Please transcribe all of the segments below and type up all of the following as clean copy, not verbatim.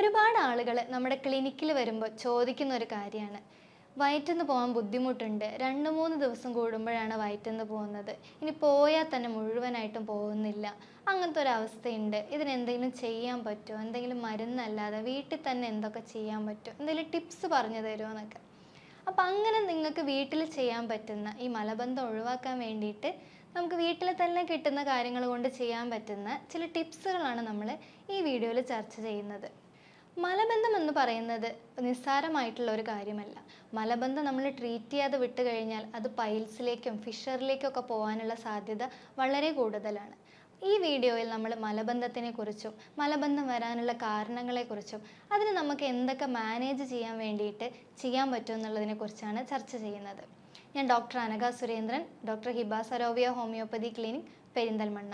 ഒരുപാട് ആളുകൾ നമ്മുടെ ക്ലിനിക്കിൽ വരുമ്പോൾ ചോദിക്കുന്ന ഒരു കാര്യമാണ്, വയറ്റിന്ന് പോകാൻ ബുദ്ധിമുട്ടുണ്ട്, 2-3 ദിവസം കൂടുമ്പോഴാണ് വയറ്റിന്ന് പോകുന്നത്, ഇനി പോയാൽ തന്നെ മുഴുവനായിട്ടും പോകുന്നില്ല, അങ്ങനത്തെ ഒരു അവസ്ഥയുണ്ട്, ഇതിനെന്തെങ്കിലും ചെയ്യാൻ പറ്റുമോ, എന്തെങ്കിലും മരുന്നല്ലാതെ വീട്ടിൽ തന്നെ എന്തൊക്കെ ചെയ്യാൻ പറ്റുമോ, എന്തെങ്കിലും ടിപ്സ് പറഞ്ഞു തരുമോ എന്നൊക്കെ. അപ്പം അങ്ങനെ നിങ്ങൾക്ക് വീട്ടിൽ ചെയ്യാൻ പറ്റുന്ന ഈ മലബന്ധം ഒഴിവാക്കാൻ വേണ്ടിയിട്ട് നമുക്ക് വീട്ടിൽ തന്നെ കിട്ടുന്ന കാര്യങ്ങൾ കൊണ്ട് ചെയ്യാൻ പറ്റുന്ന ചില ടിപ്സുകളാണ് നമ്മൾ ഈ വീഡിയോയിൽ ചർച്ച ചെയ്യുന്നത്. മലബന്ധം എന്ന് പറയുന്നത് നിസ്സാരമായിട്ടുള്ള ഒരു കാര്യമല്ല. മലബന്ധം നമ്മൾ ട്രീറ്റ് ചെയ്യാതെ വിട്ട് കഴിഞ്ഞാൽ അത് പൈൽസിലേക്കും ഫിഷറിലേക്കും ഒക്കെ പോകാനുള്ള സാധ്യത വളരെ കൂടുതലാണ്. ഈ വീഡിയോയിൽ നമ്മൾ മലബന്ധത്തിനെ കുറിച്ചും മലബന്ധം വരാനുള്ള കാരണങ്ങളെക്കുറിച്ചും അതിന് നമുക്ക് എന്തൊക്കെ മാനേജ് ചെയ്യാൻ വേണ്ടിയിട്ട് ചെയ്യാൻ പറ്റും എന്നുള്ളതിനെ കുറിച്ചാണ് ചർച്ച ചെയ്യുന്നത്. ഞാൻ doctor Anagha Surendran, doctor Hiba Sarovia homeopathy clinic, Perinthalmanna.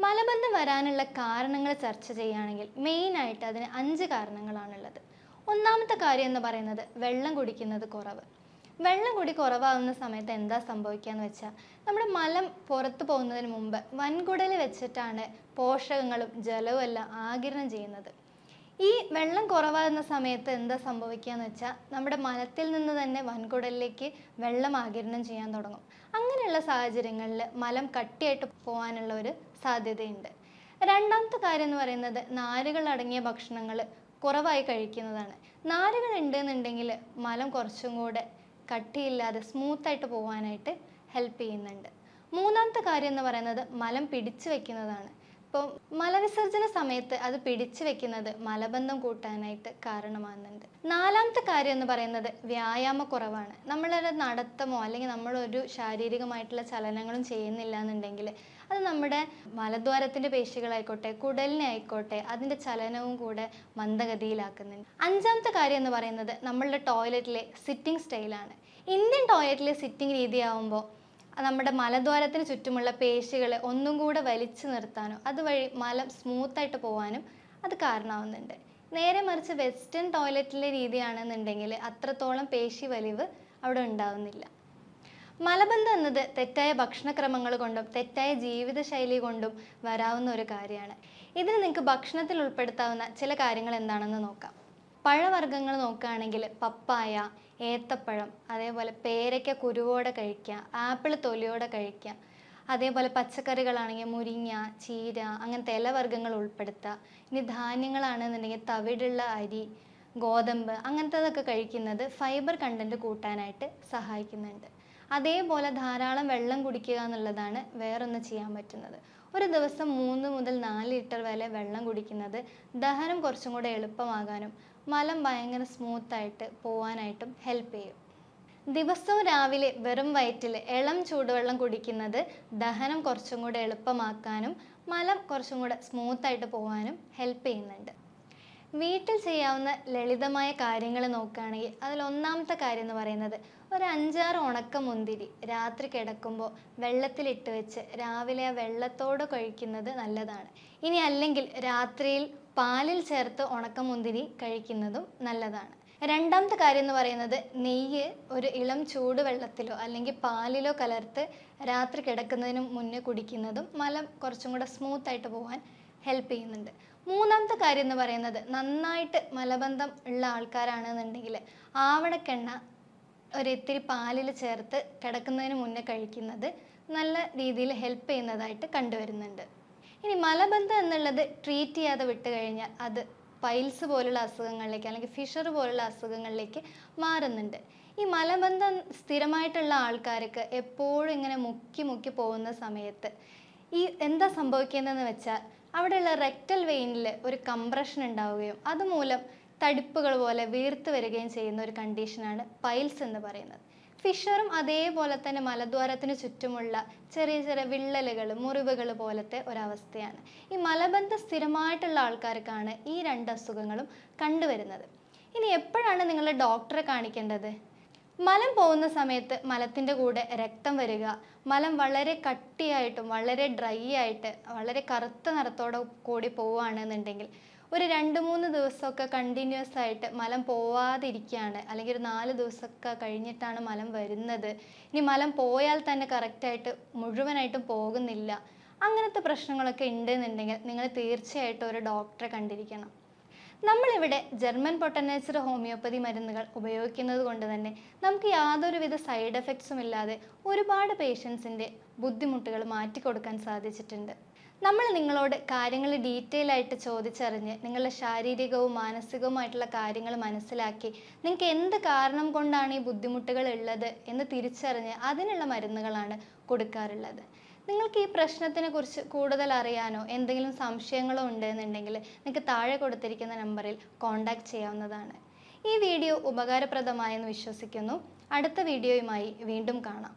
മലബന്ധം വരാനുള്ള കാരണങ്ങൾ ചർച്ച ചെയ്യുകയാണെങ്കിൽ മെയിനായിട്ട് അതിന് 5 കാരണങ്ങളാണുള്ളത്. ഒന്നാമത്തെ കാര്യം എന്ന് പറയുന്നത് വെള്ളം കുടിക്കുന്നത് കുറവ്. വെള്ളം കൂടി കുറവാകുന്ന സമയത്ത് എന്താ സംഭവിക്കുക എന്ന് വെച്ചാൽ, നമ്മുടെ മലം പുറത്തു പോകുന്നതിന് മുമ്പ് വൻകുടൽ വെച്ചിട്ടാണ് പോഷകങ്ങളും ജലവും എല്ലാം ആഗിരണം ചെയ്യുന്നത്. ഈ വെള്ളം കുറവാകുന്ന സമയത്ത് എന്താ സംഭവിക്കുക എന്ന് വെച്ചാൽ, നമ്മുടെ മലത്തിൽ നിന്ന് തന്നെ വൻകുടലിലേക്ക് വെള്ളം ആഗിരണം ചെയ്യാൻ തുടങ്ങും. അങ്ങനെയുള്ള സാഹചര്യങ്ങളിൽ മലം കട്ടിയായിട്ട് പോകാനുള്ള ഒരു സാധ്യതയുണ്ട്. രണ്ടാമത്തെ കാര്യം എന്ന് പറയുന്നത് നാരുകൾ അടങ്ങിയ ഭക്ഷണങ്ങൾ കുറവായി കഴിക്കുന്നതാണ്. നാരുകൾ ഉണ്ടെന്നുണ്ടെങ്കിൽ മലം കുറച്ചും കൂടെ കട്ടിയില്ലാതെ സ്മൂത്തായിട്ട് പോകാനായിട്ട് ഹെൽപ്പ് ചെയ്യുന്നുണ്ട്. മൂന്നാമത്തെ കാര്യം എന്ന് പറയുന്നത് മലം പിടിച്ചു വെക്കുന്നതാണ്. ഇപ്പോൾ മലവിസർജന സമയത്ത് അത് പിടിച്ചു വെക്കുന്നത് മലബന്ധം കൂട്ടാനായിട്ട് കാരണമാകുന്നുണ്ട്. നാലാമത്തെ കാര്യം എന്ന് പറയുന്നത് വ്യായാമക്കുറവാണ്. നമ്മളൊരു നടത്തമോ അല്ലെങ്കിൽ നമ്മളൊരു ശാരീരികമായിട്ടുള്ള ചലനങ്ങളും ചെയ്യുന്നില്ല എന്നുണ്ടെങ്കിൽ അത് നമ്മുടെ മലദ്വാരത്തിൻ്റെ പേശികളായിക്കോട്ടെ കുടലിനെ ആയിക്കോട്ടെ അതിൻ്റെ ചലനവും കൂടെ മന്ദഗതിയിലാക്കുന്നുണ്ട്. അഞ്ചാമത്തെ കാര്യം എന്ന് പറയുന്നത് നമ്മളുടെ ടോയ്ലറ്റിലെ സിറ്റിംഗ് സ്റ്റൈലാണ്. ഇന്ത്യൻ ടോയ്ലറ്റിലെ സിറ്റിംഗ് രീതിയാവുമ്പോൾ നമ്മുടെ മലദ്വാരത്തിന് ചുറ്റുമുള്ള പേശികൾ ഒന്നും കൂടെ വലിച്ചു നിർത്താനും അതുവഴി മലം സ്മൂത്തായിട്ട് പോകാനും അത് കാരണമാവുന്നുണ്ട്. നേരെ മറിച്ച് വെസ്റ്റേൺ ടോയ്ലറ്റിലെ രീതിയാണെന്നുണ്ടെങ്കിൽ അത്രത്തോളം പേശി വലിവ് അവിടെ ഉണ്ടാവുന്നില്ല. മലബന്ധം എന്നത് തെറ്റായ ഭക്ഷണക്രമങ്ങൾ കൊണ്ടും തെറ്റായ ജീവിതശൈലി കൊണ്ടും വരാവുന്ന ഒരു കാര്യമാണ്. ഇതിന് നിങ്ങൾക്ക് ഭക്ഷണത്തിൽ ഉൾപ്പെടുത്താവുന്ന ചില കാര്യങ്ങൾ എന്താണെന്ന് നോക്കാം. പഴവർഗ്ഗങ്ങൾ നോക്കുകയാണെങ്കിൽ പപ്പായ, ഏത്തപ്പഴം, അതേപോലെ പേരയ്ക്ക കുരുവോടെ കഴിക്കുക, ആപ്പിൾ തൊലിയോടെ കഴിക്കുക. അതേപോലെ പച്ചക്കറികളാണെങ്കിൽ മുരിങ്ങ, ചീര, അങ്ങനത്തെ ഇലവർഗ്ഗങ്ങൾ ഉൾപ്പെടുത്തുക. ഇനി ധാന്യങ്ങളാണെന്നുണ്ടെങ്കിൽ തവിടുള്ള അരി, ഗോതമ്പ് അങ്ങനത്തതൊക്കെ കഴിക്കുന്നത് ഫൈബർ കണ്ടൻറ്റ് കൂട്ടാനായിട്ട് സഹായിക്കുന്നുണ്ട്. അതേപോലെ ധാരാളം വെള്ളം കുടിക്കുക എന്നുള്ളതാണ് വേറൊന്ന് ചെയ്യാൻ പറ്റുന്നത്. ഒരു ദിവസം 3 മുതൽ 4 ലിറ്റർ വരെ വെള്ളം കുടിക്കുന്നത് ദഹനം കുറച്ചും കൂടെ എളുപ്പമാകാനും മലം ഭയങ്കര സ്മൂത്തായിട്ട് പോകാനായിട്ടും ഹെൽപ്പ് ചെയ്യും. ദിവസവും രാവിലെ വെറും വയറ്റിൽ ഇളം ചൂടുവെള്ളം കുടിക്കുന്നത് ദഹനം കുറച്ചും കൂടെ എളുപ്പമാക്കാനും മലം കുറച്ചും കൂടെ സ്മൂത്തായിട്ട് പോകാനും ഹെൽപ്പ് ചെയ്യുന്നുണ്ട്. വീട്ടിൽ ചെയ്യാവുന്ന ലളിതമായ കാര്യങ്ങൾ നോക്കുകയാണെങ്കിൽ അതിൽ ഒന്നാമത്തെ കാര്യം എന്ന് പറയുന്നത് ഒരു 5-6 ഉണക്കമുന്തിരി രാത്രി കിടക്കുമ്പോൾ വെള്ളത്തിലിട്ട് വെച്ച് രാവിലെ ആ വെള്ളത്തോടെ കഴിക്കുന്നത് നല്ലതാണ്. ഇനി അല്ലെങ്കിൽ രാത്രിയിൽ പാലിൽ ചേർത്ത് ഉണക്കമുന്തിരി കഴിക്കുന്നതും നല്ലതാണ്. രണ്ടാമത്തെ കാര്യം എന്ന് പറയുന്നത് നെയ്യ് ഒരു ഇളം ചൂടുവെള്ളത്തിലോ അല്ലെങ്കിൽ പാലിലോ കലർത്ത് രാത്രി കിടക്കുന്നതിന് മുന്നേ കുടിക്കുന്നതും മലം കുറച്ചും കൂടെ സ്മൂത്തായിട്ട് പോകാൻ ഹെൽപ്പ് ചെയ്യുന്നുണ്ട്. മൂന്നാമത്തെ കാര്യം എന്ന് പറയുന്നത് നന്നായിട്ട് മലബന്ധം ഉള്ള ആൾക്കാരാണെന്നുണ്ടെങ്കിൽ ആവണക്കെണ്ണ ഒരിത്തിരി പാലിൽ ചേർത്ത് കിടക്കുന്നതിന് മുന്നേ കഴിക്കുന്നത് നല്ല രീതിയിൽ ഹെൽപ്പ് ചെയ്യുന്നതായിട്ട് കണ്ടുവരുന്നുണ്ട്. ഇനി മലബന്ധം എന്നുള്ളത് ട്രീറ്റ് ചെയ്യാതെ വിട്ട് കഴിഞ്ഞാൽ അത് പൈൽസ് പോലുള്ള അസുഖങ്ങളിലേക്ക് അല്ലെങ്കിൽ ഫിഷർ പോലുള്ള അസുഖങ്ങളിലേക്ക് മാറുന്നുണ്ട്. ഈ മലബന്ധം സ്ഥിരമായിട്ടുള്ള ആൾക്കാർക്ക് എപ്പോഴും ഇങ്ങനെ മുക്കി പോകുന്ന സമയത്ത് ഈ എന്താ സംഭവിക്കുന്നതെന്ന് വെച്ചാൽ അവിടെയുള്ള റെക്ടൽ വെയിനിൽ ഒരു കംപ്രഷൻ ഉണ്ടാവുകയും അതുമൂലം തടിപ്പുകൾ പോലെ വീർത്ത് വരികയും ചെയ്യുന്ന ഒരു കണ്ടീഷനാണ് പൈൽസ് എന്ന് പറയുന്നത്. ഫിഷറും അതേപോലെ തന്നെ മലദ്വാരത്തിന് ചുറ്റുമുള്ള ചെറിയ ചെറിയ വിള്ളലുകൾ, മുറിവുകൾ പോലത്തെ ഒരവസ്ഥയാണ്. ഈ മലബന്ധം സ്ഥിരമായിട്ടുള്ള ആൾക്കാർക്കാണ് ഈ 2 അസുഖങ്ങളും കണ്ടുവരുന്നത്. ഇനി എപ്പോഴാണ് നിങ്ങൾ ഡോക്ടറെ കാണിക്കേണ്ടത്? മലം പോകുന്ന സമയത്ത് മലത്തിൻ്റെ കൂടെ രക്തം വരിക, മലം വളരെ കട്ടിയായിട്ടും വളരെ ഡ്രൈ ആയിട്ട് വളരെ കറുത്ത നിറത്തോടെ കൂടി പോവുകയാണെന്നുണ്ടെങ്കിൽ ഒരു 2-3 ദിവസമൊക്കെ കണ്ടിന്യൂസ് ആയിട്ട് മലം പോവാതിരിക്കുകയാണ്, അല്ലെങ്കിൽ ഒരു 4 ദിവസമൊക്കെ കഴിഞ്ഞിട്ടാണ് മലം വരുന്നത്, ഇനി മലം പോയാൽ തന്നെ കറക്റ്റായിട്ട് മുഴുവനായിട്ടും പോകുന്നില്ല, അങ്ങനത്തെ പ്രശ്നങ്ങളൊക്കെ ഉണ്ടെന്നുണ്ടെങ്കിൽ നിങ്ങൾ തീർച്ചയായിട്ടും ഒരു ഡോക്ടറെ കണ്ടിരിക്കണം. നമ്മളിവിടെ ജർമ്മൻ പൊട്ടനേച്ചർ ഹോമിയോപ്പതി മരുന്നുകൾ ഉപയോഗിക്കുന്നത് കൊണ്ട് തന്നെ നമുക്ക് യാതൊരുവിധ സൈഡ് എഫക്ട്സും ഇല്ലാതെ ഒരുപാട് പേഷ്യൻസിൻ്റെ ബുദ്ധിമുട്ടുകൾ മാറ്റിക്കൊടുക്കാൻ സാധിച്ചിട്ടുണ്ട്. നമ്മൾ നിങ്ങളോട് കാര്യങ്ങൾ ഡീറ്റെയിൽ ആയിട്ട് ചോദിച്ചറിഞ്ഞ് നിങ്ങളുടെ ശാരീരികവും മാനസികവുമായിട്ടുള്ള കാര്യങ്ങൾ മനസ്സിലാക്കി നിങ്ങൾക്ക് എന്ത് കാരണം കൊണ്ടാണ് ഈ ബുദ്ധിമുട്ടുകൾ ഉള്ളത് എന്ന് തിരിച്ചറിഞ്ഞ് അതിനുള്ള മരുന്നുകളാണ് കൊടുക്കാറുള്ളത്. നിങ്ങൾക്ക് ഈ പ്രശ്നത്തിനെ കുറിച്ച് കൂടുതൽ അറിയാനോ എന്തെങ്കിലും സംശയങ്ങളോ ഉണ്ടെന്നുണ്ടെങ്കിൽ നിങ്ങൾക്ക് താഴെ കൊടുത്തിരിക്കുന്ന നമ്പറിൽ കോൺടാക്റ്റ് ചെയ്യാവുന്നതാണ്. ഈ വീഡിയോ ഉപകാരപ്രദമായെന്ന് വിശ്വസിക്കുന്നു. അടുത്ത വീഡിയോയുമായി വീണ്ടും കാണാം.